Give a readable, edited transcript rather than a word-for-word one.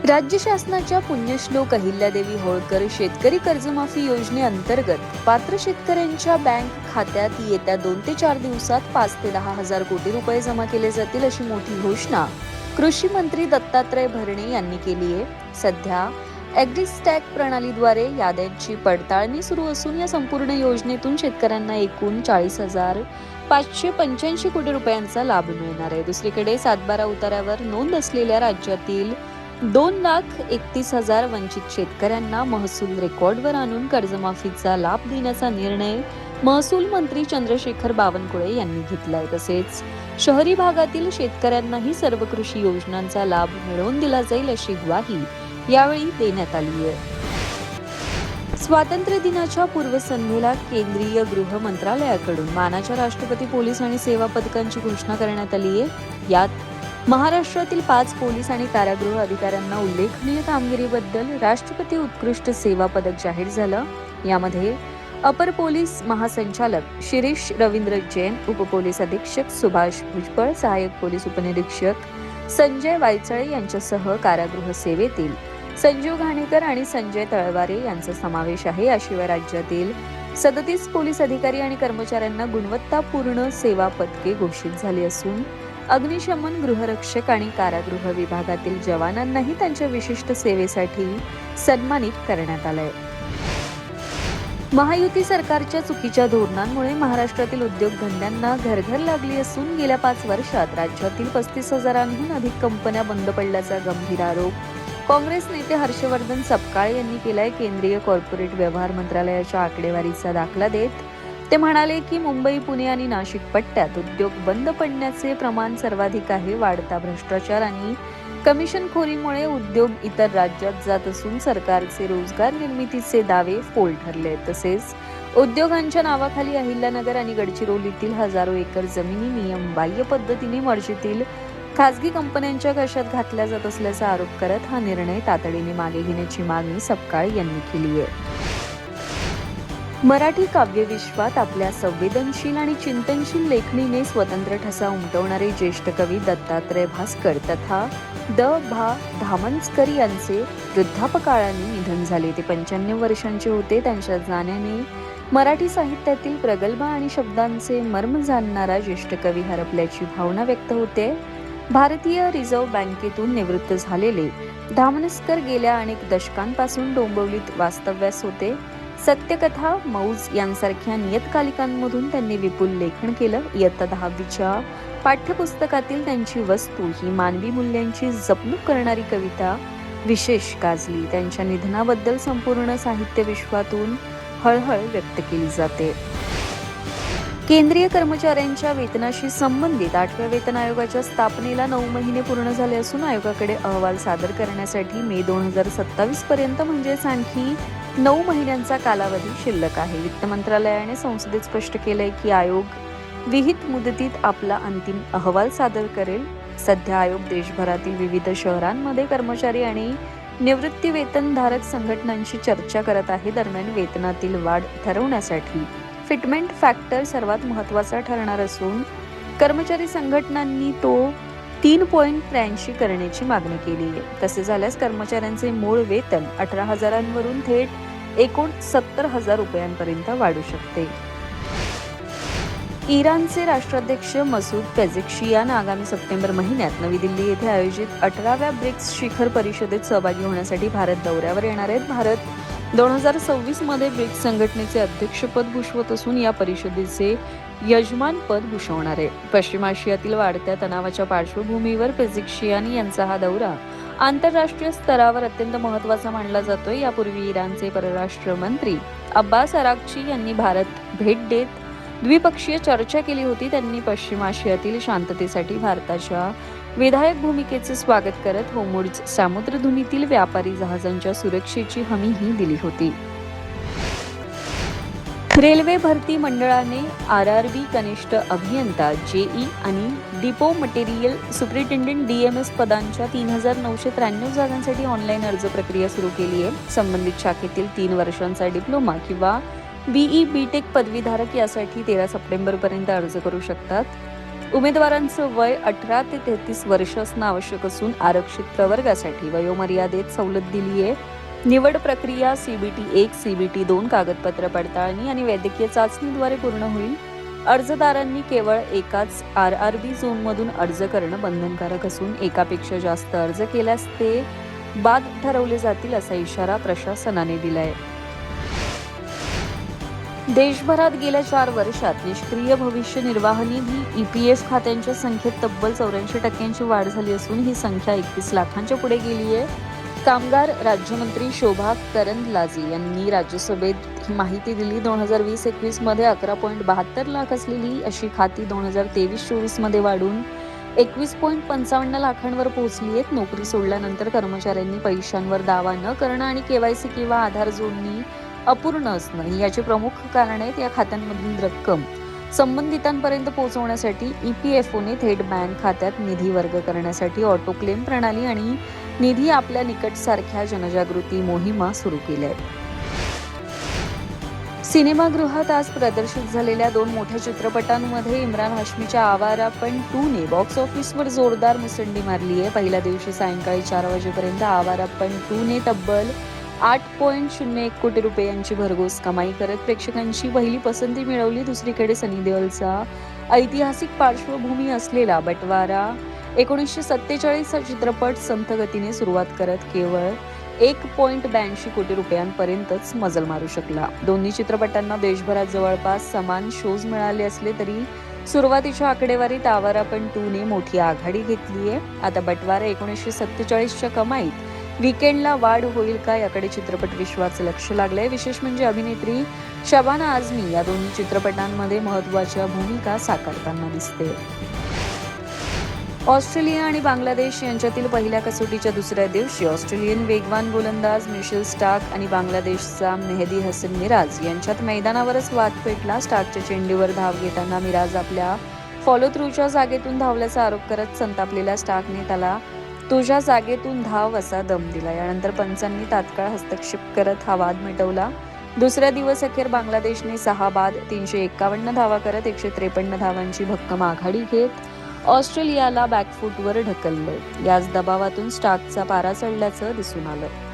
राज्य शासनाच्या पुण्यश्लोक अहिल्यादेवी होळकर शेतकरी कर्जमाफी योजनेअंतर्गत पात्र शेतकऱ्यांच्या बँक खात्यात येत्या 2 ते 4 दिवसात 5 ते 10 हजार कोटी रुपये जमा केले जातील अशी मोठी घोषणा कृषी मंत्री दत्तात्रय भरणे यांनी केली आहे. सध्या ॲग्रीस्टॅक प्रणालीद्वारे याद्यांची पडताळणी सुरू असून या संपूर्ण योजनेतून शेतकऱ्यांना एकूण 40,585 कोटी रुपयांचा लाभ मिळणार आहे. दुसरीकडे 7/12 उतार्यावर नोंद असलेल्या राज्यातील 2,31,000 वंचित शेतकऱ्यांना महसूल रेकॉर्डवर आणून कर्जमाफीचा लाभ देण्याचा निर्णय महसूल मंत्री चंद्रशेखर बावनकुळे यांनी घेतलाय. तसेच शहरी भागातील शेतकऱ्यांनाही सर्व कृषी योजनांचा लाभ मिळवून दिला जाईल अशी ग्वाही यावेळी देण्यात आली आहे. स्वातंत्र्य दिनाच्या पूर्वसंध्येला केंद्रीय गृह मंत्रालयाकडून मानाच्या राष्ट्रपती पोलीस आणि सेवा पदकांची घोषणा करण्यात आली आहे. यात महाराष्ट्रातील 5 पोलीस आणि कारागृह अधिकाऱ्यांना उल्लेखनीय कामगिरीबद्दल राष्ट्रपती उत्कृष्ट सेवा पदक जाहीर झालं. यामध्ये अपर पोलीस महासंचालक शिरीष रवींद्र जैन, उपपोलीस अधीक्षक सुभाष भुजबळ, सहाय्यक पोलीस उपनिरीक्षक संजय वायचळे यांच्यासह कारागृह सेवेतील संजीव घाणेकर आणि संजय तळवारे यांचा समावेश आहे. याशिवाय राज्यातील 37 पोलीस अधिकारी आणि कर्मचाऱ्यांना गुणवत्तापूर्ण सेवा पदके घोषित झाली असून अग्निशमन, गृहरक्षक आणि कारागृह विभागातील जवानांनाही त्यांच्या विशिष्ट सेवेसाठी सन्मानित करण्यात आलंय. महायुती सरकारच्या चुकीच्या धोरणांमुळे महाराष्ट्रातील उद्योगधंद्यांना घरघर लागली असून गेल्या 5 वर्षात राज्यातील 35,000हून अधिक कंपन्या बंद पडल्याचा गंभीर आरोप काँग्रेस नेते हर्षवर्धन सपकाळे यांनी केलाय. केंद्रीय कॉर्पोरेट व्यवहार मंत्रालयाच्या आकडेवारीचा दाखला देत ते म्हणाले की मुंबई, पुणे आणि नाशिक पट्ट्यात उद्योग बंद पडण्याचे प्रमाण सर्वाधिक आहे. वाढता भ्रष्टाचार आणि कमिशनखोरीमुळे उद्योग इतर राज्यात जात असून सरकारचे रोजगार निर्मितीचे दावे फोल ठरले. तसेच उद्योगांच्या नावाखाली अहिल्यानगर आणि गडचिरोलीतील हजारो एकर जमिनी नियमबाह्य पद्धतीने मर्जीतील खासगी कंपन्यांच्या घशात घातल्या जात असल्याचा आरोप करत हा निर्णय तातडीने मागे घेण्याची मागणी सपकाळे यांनी केली आहे. मराठी काव्यविश्वात आपल्या संवेदनशील आणि चिंतनशील लेखणीने स्वतंत्र ठसा उमटवणारे ज्येष्ठ कवी दत्तात्रय भास्कर तथा भा धामणकर यांचे वृद्धापकाळाने निधन झाले. ते 95 वर्षांचे होते. त्यांच्या जाण्याने मराठी साहित्यातील प्रगल्भ आणि शब्दांचे मर्म जाणणारा ज्येष्ठ कवी हरपल्याची भावना व्यक्त होते. भारतीय रिझर्व्ह बँकेतून निवृत्त झालेले धामणकर गेल्या अनेक दशकांपासून डोंबिवलीत वास्तव्यास होते. सत्यकथा, मौज यांसारख्या नियतकालिकांमधून त्यांनी विपुल लेखन केलं. इयत्ता 10वीच्या पाठ्यपुस्तकातील त्यांची वस्तू ही मानवी मूल्यांची जपणूक करणारी कविता विशेष गाजली. त्यांच्या निधनाबद्दल संपूर्ण साहित्य विश्वातून हळहळ व्यक्त केली जाते. केंद्रीय कर्मचाऱ्यांच्या वेतनाशी संबंधित 8व्या वेतन आयोगाच्या स्थापनेला 9 महिने पूर्ण झाले असून आयोगाकडे अहवाल सादर करण्यासाठी मे 2027 पर्यंत म्हणजेच आणखी 9 महिन्यांचा कालावधी शिल्लक आहे. वित्त मंत्रालयाने संसदेत स्पष्ट केलंय की आयोग विहित मुदतीत आपला अंतिम अहवाल सादर करेल. सध्या आयोग देशभरातील विविध शहरांमध्ये कर्मचारी आणि निवृत्ती वेतनधारक संघटनांशी चर्चा करत आहे. दरम्यान वेतनातील वाढ ठरवण्यासाठी फिटमेंट फॅक्टर सर्वात महत्त्वाचा ठरणार असून कर्मचारी संघटनांनी तो 3.83 करण्याची मागणी केली आहे. तसे झाल्यास कर्मचाऱ्यांचे मूळ वेतन 18,000वरून थेट 69,000 रुपयांपर्यंत वाढू शकते. इराणचे राष्ट्राध्यक्ष मसूद पेझेश्कियान आगामी सप्टेंबर महिन्यात नवी दिल्ली येथे आयोजित 18व्या ब्रिक्स शिखर परिषदेत सहभागी होण्यासाठी भारत दौऱ्यावर येणार आहेत. भारत 2026 मध्ये ब्रिक्स संघटनेचे अध्यक्षपद भूषवत असून या परिषदेचे यजमानपद भूषवणार आहे. पश्चिम आशियातील वाढत्या तणावाच्या पार्श्वभूमीवर पेझेश्कियान यांचा हा दौरा आंतरराष्ट्रीय स्तरावर अत्यंत महत्त्वाचा मानला जातोय. यापूर्वी इराणचे परराष्ट्र मंत्री अब्बास अराक्ची यांनी भारत भेट देत द्विपक्षीय चर्चा केली होती. त्यांनी पश्चिम आशियातील शांततेसाठी भारताच्या विधायक भूमिकेचे स्वागत करत होर्मुझ सामुद्रधुनीतील व्यापारी जहाजांच्या सुरक्षेची हमीही दिली होती. रेल्वे भरती मंडळाने RRB कनिष्ठ अभियंता JE आणि डिपो मटेरियल सुपरिटेंडेंट DMS पदांच्या 3,993 जागांसाठी ऑनलाईन अर्ज प्रक्रिया सुरू केली आहे. संबंधित शाखेतील 3 वर्षांचा डिप्लोमा किंवा BE BTech पदवीधारक यासाठी 13 सप्टेंबर पर्यंत अर्ज करू शकतात. उमेदवारांचं वय 18 ते 33 वर्ष असणं आवश्यक असून आरक्षित प्रवर्गासाठी वयोमर्यादेत सवलत दिली आहे. निवड प्रक्रिया CBT 1, CBT 2 कागदपत्र पडताळणी आणि वैद्यकीय चाचणीद्वारे पूर्ण होईल. अर्जदारांनी केवळ एकाच RRB झोनमधून अर्ज करणं बंधनकारक असून एकापेक्षा जास्त अर्ज केल्यास ते बाद ठरवले जातील असा इशारा प्रशासनाने दिलाय. देशभरात गेल्या 4 वर्षात निष्क्रिय भविष्य निर्वाह निधी EPF खात्यांच्या संख्येत तब्बल 84% वाढ झाली असून ही संख्या 31 लाखांच्या पुढे गेली आहे. कामगार राज्यमंत्री शोभा करंदलाजे यांनी राज्यसभेत ही माहिती दिली. 2020-21 मध्ये 11.72 लाख असलेली अशी खाती 2023-24 मध्ये वाढून 21.55 लाखांवर पोहोचली आहेत. नोकरी सोडल्यानंतर कर्मचाऱ्यांनी पैशांवर दावा न करणं आणि KYC किंवा आधार जोडणी अपूर्ण असणं ही याची प्रमुख कारण आहेत. या खात्यांमधील रक्कम संबंधितांपर्यंत पोहोचवण्यासाठी EPFOने थेट बँक खात्यात निधी वर्ग करण्यासाठी ऑटो क्लेम प्रणाली आणि निधी आपल्या निकट सारख्या जनजागृती मोहिमा सुरू केल्या आहेत. सिनेमागृहात आज प्रदर्शित झालेल्या 2 मोठ्या चित्रपटांमध्ये इम्रान हाशमीच्या आवारापन 2 ने बॉक्स ऑफिसवर जोरदार मुसंडी मारली आहे. पहिल्या दिवशी सायंकाळी 4 वाजेपर्यंत आवारापन 2 ने तब्बल 8.01 कोटी रुपयांची भरघोस कमाई करत प्रेक्षकांची पहिली पसंती मिळवली. दुसरीकडे सनी देओलचा ऐतिहासिक पार्श्वभूमी असलेला बटवारा 1947 हा चित्रपट संथ गतीने सुरुवात करत केवळ 1.82 कोटी रुपयांपर्यंतच मजल मारू शकला. दोन्ही चित्रपटांना देशभरात जवळपास समान शोज मिळाले असले तरी सुरुवातीच्या आकडेवारीत आवारापन 2 ने मोठी आघाडी घेतली आहे. आता बटवारा 1947च्या कमाईत वीकेंडला वाढ होईल का याकडे चित्रपट विश्वाचं लक्ष लागलंय. विशेष म्हणजे अभिनेत्री शबाना आझमी या दोन्ही चित्रपटांमध्ये महत्त्वाच्या भूमिका साकारताना दिसते. ऑस्ट्रेलिया आणि बांगलादेश यांच्यातील पहिल्या कसोटीच्या दुसऱ्या दिवशी ऑस्ट्रेलियन वेगवान गोलंदाज मिशेल स्टार्क आणि बांगलादेशचा मेहदी हसन मिराज यांच्यात मैदानावरच वाद पेटला. स्टार्कच्या चेंडूवर धाव घेताना मिराज आपल्या फॉलो थ्रूच्या जागेतून धावल्याचा आरोप करत संतापलेल्या स्टार्कने त्याला तुझ्या जागेतून धाव असा दम दिला. यानंतर पंचांनी तात्काळ हस्तक्षेप करत हा वाद मिटवला. दुसऱ्या दिवस अखेर बांगलादेशने 6 बाद 351 धावा करत 153 धावांची भक्कम आघाडी घेत ऑस्ट्रेलियाला बॅकफूटवर ढकललं. याच दबावातून स्टार्कचा पारा चढल्याचं दिसून आलं.